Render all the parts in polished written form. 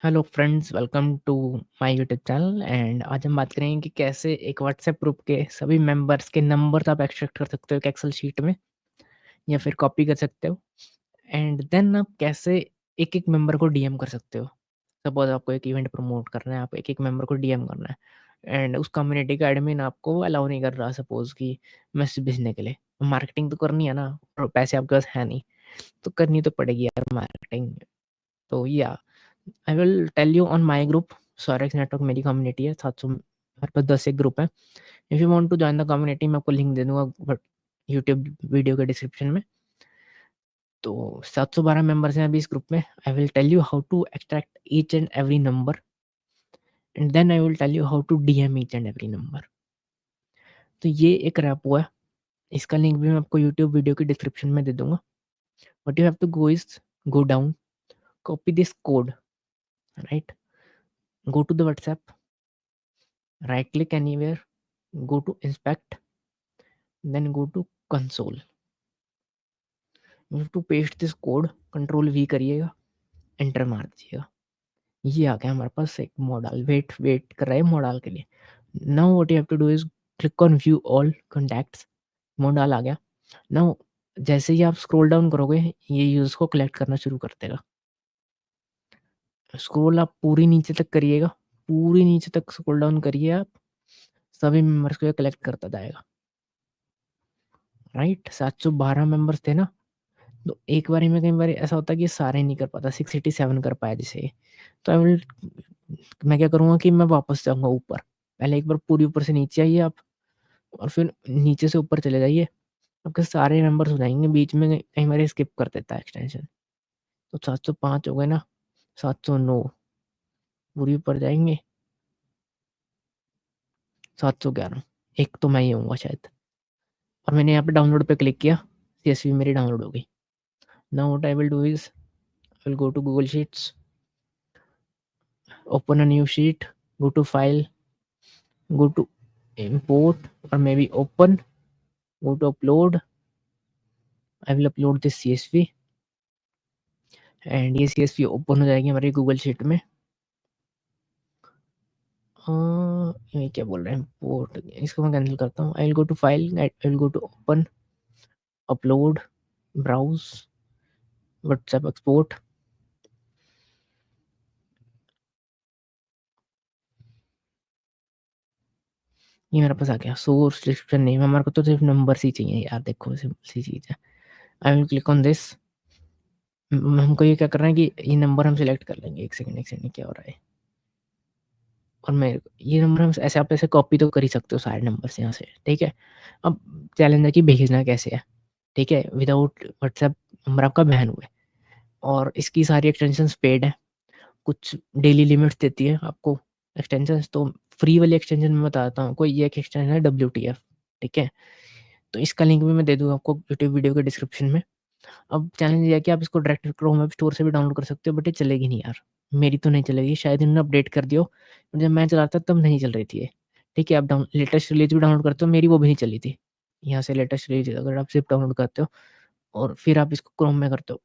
Hello friends, welcome to my YouTube channel and आज हम बात करेंगे कि कैसे एक व्हाट्सएप ग्रुप के सभी मेंबर्स के नंबर्स आप एक्सट्रैक्ट कर सकते हो एक एक्सेल शीट में या फिर कॉपी कर सकते हो एंड देन आप कैसे एक-एक मेंबर को डीएम कर सकते हो। सपोज़ आपको एक इवेंट प्रमोट करना है, आप एक-एक मेंबर को डीएम करना है एंड उस कम्युनिटी का एडमिन आपको अलाउ नहीं कर रहा सपोज़ कि मैसेज भेजने के लिए। मार्केटिंग तो करनी है ना और पैसे आपके पास है नहीं, तो करनी तो पड़ेगी यार मार्केटिंग। तो या I will tell you on my group. Sorex network मेरी कम्युनिटी है, 700 मेरे पास 10 एक ग्रुप है। If you want to join the community मैं आपको लिंक दे दूंगा बट यूट्यूब वीडियो के डिस्क्रिप्शन में। तो 712 मेंबर्स हैं अभी इस ग्रुप में। I will tell you how to extract each and every number and then I will tell you how to DM each and every number. तो ये एक रैपो है, इसका लिंक भी मैं आपको यूट्यूब वीडियो की डिस्क्रिप्शन में दे दूंगा। What you have to go is go down, copy this code, right, go to the WhatsApp, right click anywhere, go to inspect, then go to console. You have to paste this code, control we करिएगा, enter मार दीजिएगा। ये आ गया हमारे पास एक model. Wait कर रहा है मॉडल के लिए। Now what you have to do is click on view all contacts. Model आ गया। नाउ जैसे ही आप स्क्रॉल डाउन करोगे ये यूजर्स को कलेक्ट करना शुरू कर देगा। स्क्रॉल आप पूरी नीचे तक करिएगा, पूरी नीचे तक स्क्रॉल डाउन करिए आप, सभी मेंबर्स को ये कलेक्ट करता जाएगा। राइट, 712 मेंबर्स थे ना, तो एक बारी में कई बार ऐसा होता है कि सारे नहीं कर पाता, 687 कर पाया जैसे। तो आई विल मैं क्या करूँगा कि मैं वापस जाऊँगा ऊपर। पहले एक बार पूरी ऊपर से नीचे आइए आप और फिर नीचे से ऊपर चले जाइए। आपके सारे नंबर्स हो जाएँगे, बीच में कई बार स्किप कर देता है एक्सटेंशन। तो 705 हो गए ना, 709 पूरी ऊपर जाएँगे, 711 एक तो मैं ही होऊँगा शायद। और मैंने यहाँ पे डाउनलोड पे क्लिक किया, सीएसवी मेरी डाउनलोड हो गई। Now what I will do is I will go to Google sheets, open a new sheet, go to file, go to import or maybe open, go to upload. I will upload this CSV and ये CSV open हो जाएगी हमारी Google sheet में। ये क्या बोल रहे हैं, import, इसको मैं कैंसिल करता हूँ। I will go to file, I will go to open, upload, browse, WhatsApp export. ये मेरे पास आ गया। सोर्स डिस्क्रिप्शन नेम, हमारे को तो सिर्फ नंबर ही चाहिए यार, देखो सिंपल सी चीज़ है। I will click on this. हमको ये क्या करना है कि ये नंबर हम सिलेक्ट कर लेंगे। एक सेकंड क्या हो रहा है। और मैं ये नंबर हम ऐसे आप ऐसे कॉपी तो कर ही सकते हो सारे नंबर्स यहाँ से, ठीक है। अब चैलेंज है कि भेजना कैसे है, ठीक है। विदाउट व्हाट्सएप नंबर आपका बैन हुआ है और इसकी सारी एक्सटेंशंस पेड है, कुछ डेली लिमिट्स देती है आपको एक्सटेंशंस। तो फ्री वाली एक्सटेंशन मैं बताता हूँ, कोई ये एक एक्सटेंशन है WTF, ठीक है। तो इसका लिंक भी मैं दे दूँगा आपको यूट्यूब वीडियो के डिस्क्रिप्शन में। अब चैलेंज ये है कि आप इसको डायरेक्ट क्रोम वेब स्टोर से भी डाउनलोड कर सकते हो, बट ये चलेगी नहीं यार। मेरी तो नहीं चलेगी, शायद इन्होंने अपडेट कर दिया हो। जब मैं चला था तब नहीं चल रही थी ये, ठीक है। आप डाउन लेटेस्ट रिलीज़ भी डाउनलोड करते हो, मेरी वो भी नहीं चली थी। यहाँ से लेटेस्ट रिलीज़ अगर आप ज़िप डाउनलोड करते हो और फिर आप इसको क्रोम में करते हो,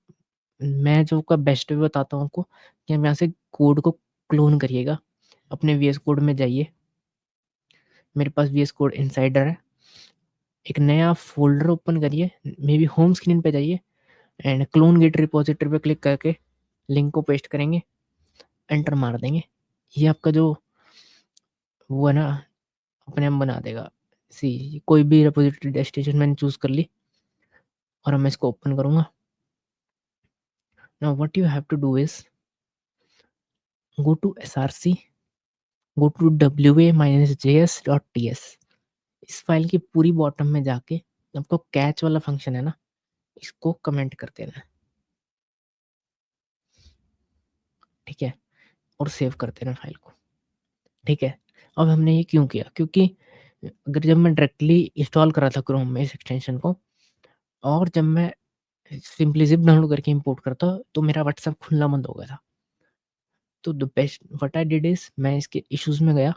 मैं जो का बेस्ट वे बताता हूँ आपको कि आप यहाँ से कोड को क्लोन करिएगा। अपने वीएस कोड में जाइए, मेरे पास वीएस कोड इनसाइडर है। एक नया फ़ोल्डर ओपन करिए, मेबी होम स्क्रीन पे जाइए एंड क्लोन गिट रिपॉजिटरी पे क्लिक करके लिंक को पेस्ट करेंगे, एंटर मार देंगे। ये आपका जो वो है ना, अपने आप बना देगा। कोई भी रिपॉजिटरी डेस्टिनेशन मैंने चूज़ कर ली और अब मैं इसको ओपन करूँगा। Now what you have to do is go to src, go to wa-js.ts। इस फाइल की पूरी बॉटम में जाके आपको कैच वाला फंक्शन है ना, इसको कमेंट कर देना है, ठीक है। और सेव कर देना फाइल को, ठीक है। अब हमने ये क्यों किया, क्योंकि अगर जब मैं डायरेक्टली इंस्टॉल करा था क्रोम में इस एक्सटेंशन को और जब मैं सिंपली ज़िप डाउनलोड करके इंपोर्ट करता तो मेरा व्हाट्सएप खुलना बंद हो गया था। तो the best what I did is मैं इसके इश्यूज़ में गया,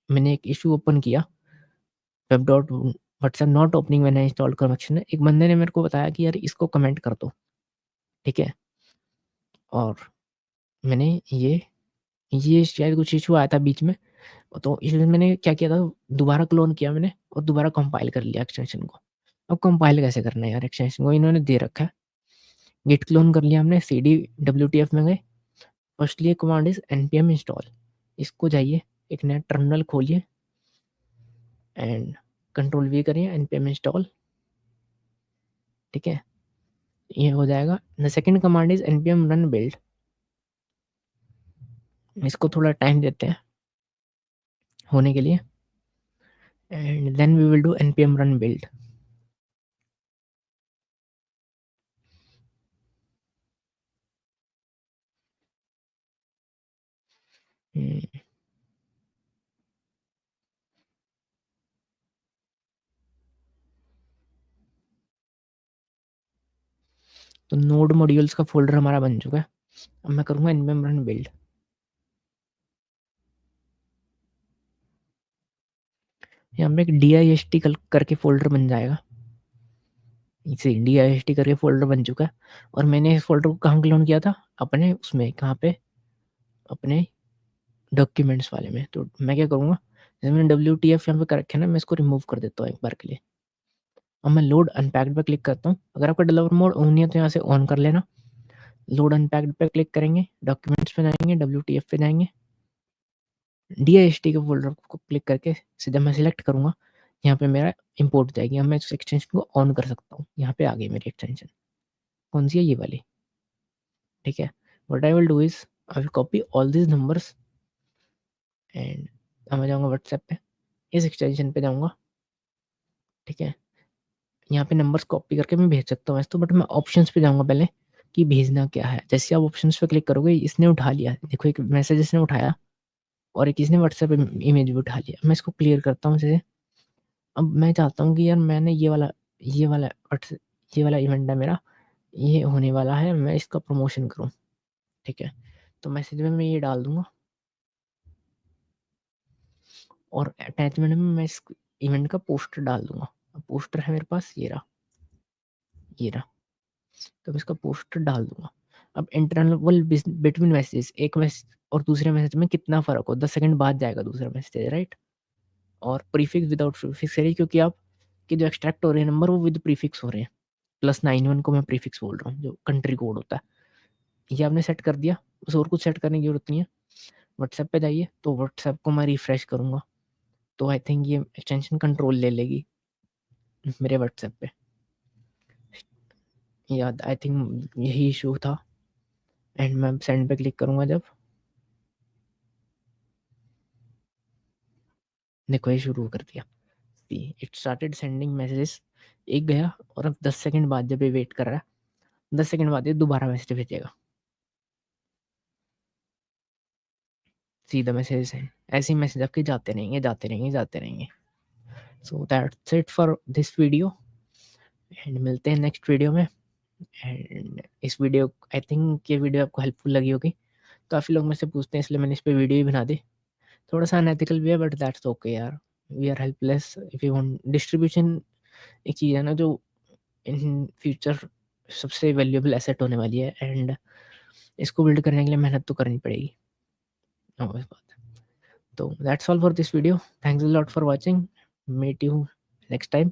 मैंने एक इश्यू ओपन किया, web dot WhatsApp not opening when I installed connection है। एक बंदे ने मेरे को बताया कि यार इसको कमेंट कर दो, ठीक है। और मैंने ये शायद कुछ इश्यू आया था बीच में, तो इसलिए मैंने क्या किया था, दोबारा क्लोन किया मैंने और दोबारा कंपाइल कर लिया एक्सटेंशन को। अब कंपाइल कैसे करना है यार एक्सटेंशन को, इन्होंने दे रखा है। गिट क्लोन कर लिया हमने, cd wtf में गए, firstly command is npm install. इसको जाइए, एक नया टर्मिनल खोलिए एंड कंट्रोल वी करिए, npm इंस्टॉल, ठीक है? ये हो जाएगा। The second command is npm run build. इसको थोड़ा टाइम देते हैं होने के लिए and then we will do npm run build. तो नोड मॉड्यूल्स का फ़ोल्डर हमारा बन चुका है। अब मैं करूँगा npm रन बिल्ड। यहाँ पे एक dist करके फ़ोल्डर बन जाएगा। इसे dist करके फ़ोल्डर बन चुका है और मैंने इस फ़ोल्डर को कहाँ क्लोन किया था? अपने उसमें, कहाँ पे? अपने डॉक्यूमेंट्स वाले में। तो मैं क्या करूँगा, जैसे मैंने wtf यहाँ पे कर रखा है ना, मैं इसको रिमूव कर देता हूँ एक बार के लिए। अब मैं लोड अनपैक्ड पे क्लिक करता हूँ। अगर आपका डेवलपर मोड ऑन नहीं है तो यहाँ से ऑन कर लेना। लोड अनपैक्ड पे क्लिक करेंगे, डॉक्यूमेंट्स पे जाएँगे, wtf पे जाएँगे, dist के फ़ोल्डर को क्लिक करके सीधा मैं सिलेक्ट करूँगा, यहाँ पे मेरा इम्पोर्ट हो जाएगी। अब मैं इस एक्सटेंशन को ऑन कर सकता हूँ। यहाँ पे आ गई मेरी एक्सटेंशन। कौन-सी है? ये वाली, ठीक है? What I will do is I will copy all these numbers and अब मैं जाऊँगा व्हाट्सएप पे, इस एक्सटेंशन पे जाऊँगा, ठीक है? यहाँ पे नंबर्स कॉपी करके मैं भेज सकता हूँ वैसे तो, बट मैं ऑप्शंस पे जाऊँगा पहले कि भेजना क्या है। जैसे आप ऑप्शंस पे क्लिक करोगे, इसने उठा लिया। देखो एक मैसेज इसने उठाया और एक इसने व्हाट्सएप इमेज भी उठा लिया। मैं इसको क्लियर करता हूँ जैसे। अब मैं चाहता हूँ कि यार मैंने ये वाला ये वाला इवेंट है मेरा, ये होने वाला है, मैं इसका प्रमोशन करूँ, ठीक है? तो मैसेज में मैं ये डाल दूँगा और अटैचमेंट में मैं इस इवेंट का पोस्टर डाल दूँगा। अब पोस्टर है मेरे पास, ये रहा। तो मैं इसका पोस्टर डाल दूँगा। अब इंटरवल बिटवीन मैसेजेस, एक मैसेज और दूसरे मैसेज में कितना फ़र्क हो, 10 सेकंड बाद जाएगा दूसरा मैसेज, राइट? और प्रीफिक्स विदाउट प्रीफिक्स है, क्योंकि आपके जो एक्सट्रैक्ट हो रहे हैं नंबर वो विद प्रीफिक्स हो रहे हैं। +91 को मैं प्रीफिक्स बोल रहा हूँ, जो कंट्री कोड होता है। ये आपने सेट कर दिया, बस और कुछ सेट करने की ज़रूरत नहीं है। व्हाट्सएप पे जाइए, तो व्हाट्सएप को मैं रिफ्रेश करूँगा, तो आई थिंक ये एक्सटेंशन कंट्रोल ले लेगी मेरे व्हाट्सएप पे। या आई थिंक यही इश्यू था एंड मैं सेंड पे क्लिक करूँगा जब, देखो ये शुरू कर दिया। See it started sending messages, एक गया और अब 10 सेकंड बाद जब ये वेट कर रहा है, 10 सेकंड बाद ये दोबारा मैसेज भेजेगा। सीधा मैसेज है, ऐसे ही मैसेज आपके जाते रहेंगे, जाते रहेंगे, जाते रहेंगे। So that's it for this video and मिलते हैं नेक्स्ट वीडियो में। एंड इस वीडियो, आई थिंक ये वीडियो आपको हेल्पफुल लगी होगी। काफ़ी लोग मुझसे पूछते हैं, इसलिए मैंने इस पे वीडियो ही बना दी। थोड़ा सा अनएथिकल भी है बट दैट्स ओके यार, we are helpless if you want. Distribution एक चीज़ है ना जो इन फ्यूचर सबसे वैल्यूएबल एसेट होने वाली है एंड इसको बिल्ड करने के लिए मेहनत तो करनी पड़ेगी। ऑब्वियस बात है। तो that's all for this video. Thanks a lot for watching. Meet you next time.